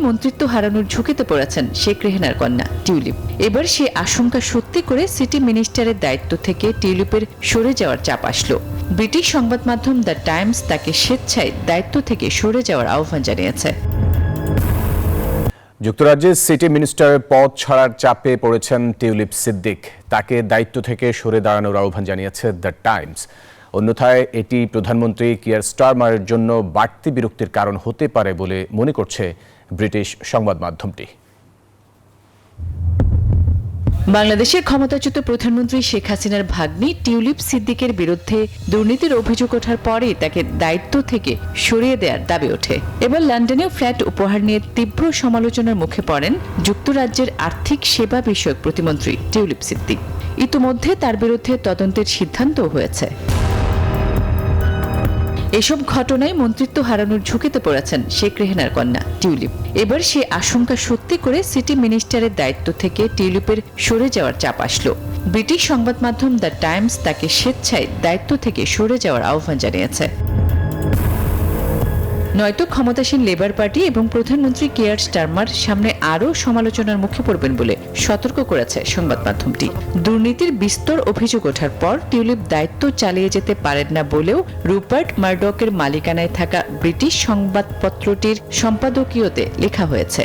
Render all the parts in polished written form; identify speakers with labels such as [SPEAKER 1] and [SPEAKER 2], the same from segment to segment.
[SPEAKER 1] মন্ত্রিত্ব হারানোর ঝুঁকিতে পড়েছেন শেখ রেহানার কন্যা টিউলিপ। এবার সে আশঙ্কা সত্যি করে সিটি মিনিস্টারের দায়িত্ব থেকে টিউলিপের সরে যাওয়ার চাপ আসলো। ব্রিটিশ সংবাদ মাধ্যম দ্য টাইমস তাকে স্বেচ্ছায় দায়িত্ব থেকে সরে যাওয়ার আহ্বান জানিয়েছে।
[SPEAKER 2] যুক্তরাজ্যের সিটি মিনিস্টারের পদ ছাড়ার চাপে পড়েছেন টিউলিপ সিদ্দিক। তাকে দায়িত্ব থেকে সরে দাঁড়ানোর আহ্বান জানিয়েছে দ্য টাইমস। অন্যথায় এটি প্রধানমন্ত্রী কিয়ার স্টারমারের জন্য বাড়তি বিরক্তির কারণ হতে পারে বলে মনে করছে ব্রিটিশ সংবাদ মাধ্যমটি।
[SPEAKER 1] বাংলাদেশের ক্ষমতাচ্যুত প্রধানমন্ত্রী শেখ হাসিনার ভাগ্নি টিউলিপ সিদ্দিকের বিরুদ্ধে দুর্নীতির অভিযোগ ওঠার পরেই তাকে দায়িত্ব থেকে সরিয়ে দেওয়ার দাবি ওঠে। এবার লন্ডনেও ফ্ল্যাট উপহার নিয়ে তীব্র সমালোচনার মুখে পড়েন যুক্তরাজ্যের আর্থিক সেবা বিষয়ক প্রতিমন্ত্রী টিউলিপ সিদ্দিক। ইতিমধ্যে তার বিরুদ্ধে তদন্তের সিদ্ধান্তও হয়েছে। এসব ঘটনায় মন্ত্রিত্ব হারানোর ঝুঁকিতে পড়েছেন শেখ রেহানার কন্যা টিউলিপ। এবার সে আশঙ্কা সত্যি করে সিটি মিনিস্টারের দায়িত্ব থেকে টিউলিপের সরে যাওয়ার চাপ আসলো। ব্রিটিশ সংবাদ মাধ্যম দ্য টাইমস তাকে স্বেচ্ছায় দায়িত্ব থেকে সরে যাওয়ার আহ্বান জানিয়েছে। নয়তো ক্ষমতাসীন লেবার পার্টি এবং প্রধানমন্ত্রী কিয়ার স্টারমার সামনে আরও সমালোচনার মুখে পড়বেন বলে সতর্ক করেছে সংবাদ মাধ্যমটি। দুর্নীতির বিস্তর অভিযোগ ওঠার পর টিউলিপ দায়িত্ব চালিয়ে যেতে পারেন না বলেও রুপার্ট মারডকের মালিকানায় থাকা ব্রিটিশ সংবাদপত্রটির সম্পাদকীয়তে লেখা হয়েছে।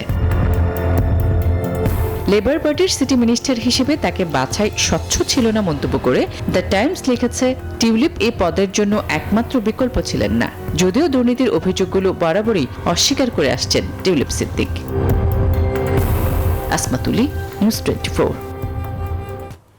[SPEAKER 1] লেবার পার্টির সিটি মিনিস্টার হিসেবে তাকে বাছাই স্বচ্ছ ছিল না মন্তব্য করে দ্য টাইমস লিখেছে, টিউলিপ এই পদের জন্য একমাত্র বিকল্প ছিলেন না, যদিও দুর্নীতির অভিযোগগুলো বরাবরই অস্বীকার করে আসছেন টিউলিপ সিদ্দিক। আসমা তুলি, নিউজ 24।